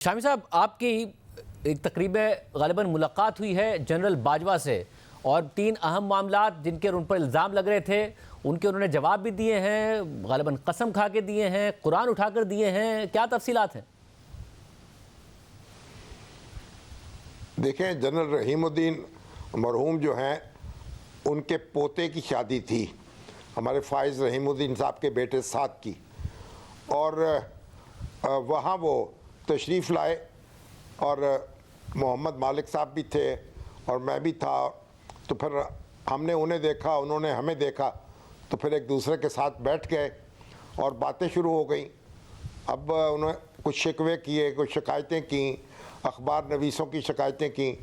شامی صاحب، آپ کی ایک تقریب غالباً ملاقات ہوئی ہے جنرل باجوہ سے، اور 3 اہم معاملات جن کے ان پر الزام لگ رہے تھے ان کے انہوں نے جواب بھی دیے ہیں، غالباً قسم کھا کے دیے ہیں، قرآن اٹھا کر دیے ہیں. کیا تفصیلات ہیں؟ دیکھیں، جنرل رحیم الدین مرحوم جو ہیں ان کے پوتے کی شادی تھی ہمارے فائز رحیم الدین صاحب کے بیٹے سعد کی، اور وہاں وہ تشریف لائے اور محمد مالک صاحب بھی تھے اور میں بھی تھا. تو پھر ہم نے انہیں دیکھا، انہوں نے ہمیں دیکھا، تو پھر ایک دوسرے کے ساتھ بیٹھ گئے اور باتیں شروع ہو گئیں. اب انہوں نے کچھ شکوے کیے، کچھ شکایتیں کیں، اخبار نویسوں کی شکایتیں کیں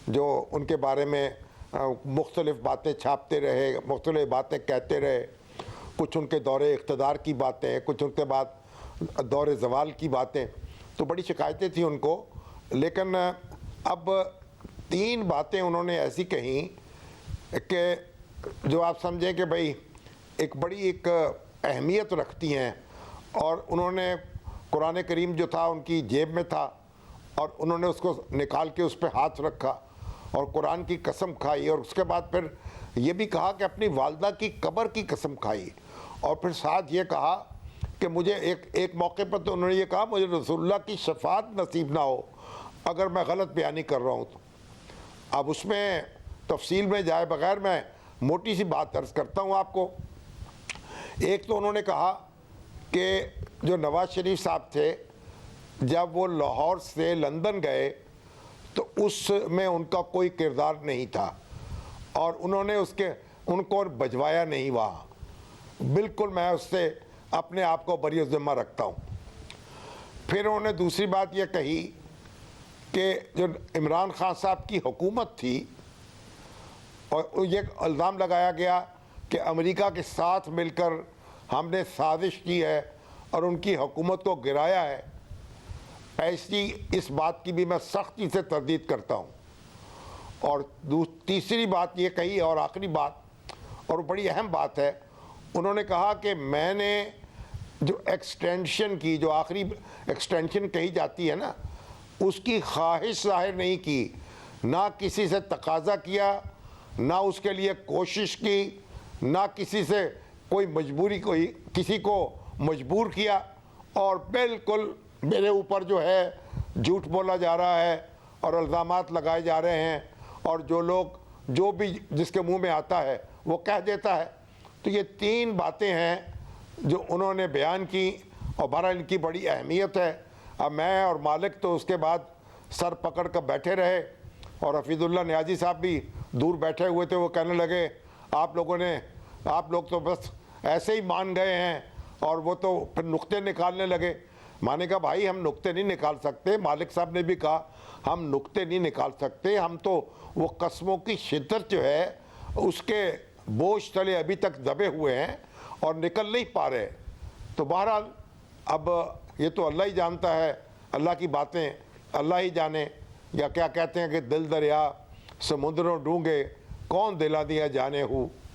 جو ان کے بارے میں مختلف باتیں چھاپتے رہے، مختلف باتیں کہتے رہے. کچھ ان کے دور اقتدار کی باتیں، کچھ ان کے بعد دور زوال کی باتیں. تو بڑی شکایتیں تھیں ان کو. لیکن اب 3 باتیں انہوں نے ایسی کہیں کہ جو آپ سمجھیں کہ بھئی ایک بڑی ایک اہمیت رکھتی ہیں. اور انہوں نے قرآن کریم جو تھا ان کی جیب میں تھا اور انہوں نے اس کو نکال کے اس پہ ہاتھ رکھا اور قرآن کی قسم کھائی، اور اس کے بعد پھر یہ بھی کہا کہ اپنی والدہ کی قبر کی قسم کھائی، اور پھر ساتھ یہ کہا کہ مجھے ایک موقع پر تو انہوں نے یہ کہا مجھے رسول اللہ کی شفاعت نصیب نہ ہو اگر میں غلط بیانی کر رہا ہوں تو. اب اس میں تفصیل میں جائے بغیر میں موٹی سی بات عرض کرتا ہوں آپ کو. ایک تو انہوں نے کہا کہ جو نواز شریف صاحب تھے جب وہ لاہور سے لندن گئے تو اس میں ان کا کوئی کردار نہیں تھا، اور انہوں نے ان کو بھجوایا نہیں وہاں. بالکل میں اس سے اپنے آپ کو بری ذمہ رکھتا ہوں. پھر انہوں نے دوسری بات یہ کہی کہ جو عمران خان صاحب کی حکومت تھی، اور یہ الزام لگایا گیا کہ امریکہ کے ساتھ مل کر ہم نے سازش کی ہے اور ان کی حکومت کو گرایا ہے. ایسی اس بات کی بھی میں سختی سے تردید کرتا ہوں. اور تیسری بات یہ کہی، اور آخری بات اور بڑی اہم بات ہے، انہوں نے کہا کہ میں نے جو ایکسٹینشن کی، جو آخری ایکسٹینشن کہی جاتی ہے نا، اس کی خواہش ظاہر نہیں کی، نہ کسی سے تقاضا کیا، نہ اس کے لیے کوشش کی، نہ کسی سے کسی کو مجبور کیا، اور بالکل میرے اوپر جو ہے جھوٹ بولا جا رہا ہے اور الزامات لگائے جا رہے ہیں، اور جو بھی جس کے منہ میں آتا ہے وہ کہہ دیتا ہے. تو یہ 3 باتیں ہیں جو انہوں نے بیان کی، اور بہرحال ان کی بڑی اہمیت ہے. اب میں اور مالک تو اس کے بعد سر پکڑ کر بیٹھے رہے، اور حفیظ اللہ نیازی صاحب بھی دور بیٹھے ہوئے تھے. وہ کہنے لگے آپ لوگ تو بس ایسے ہی مان گئے ہیں، اور وہ تو پھر نقطے نکالنے لگے. میں نے کہا بھائی ہم نقطے نہیں نکال سکتے. مالک صاحب نے بھی کہا ہم نقطے نہیں نکال سکتے، ہم تو وہ قسموں کی شدت جو ہے اس کے بوجھ تلے ابھی تک دبے ہوئے ہیں اور نکل نہیں پا رہے. تو بہرحال اب یہ تو اللہ ہی جانتا ہے، اللہ کی باتیں اللہ ہی جانے. یا کیا کہتے ہیں کہ دل دریا سمندروں ڈونگے کون دلا دیا جانے ہو.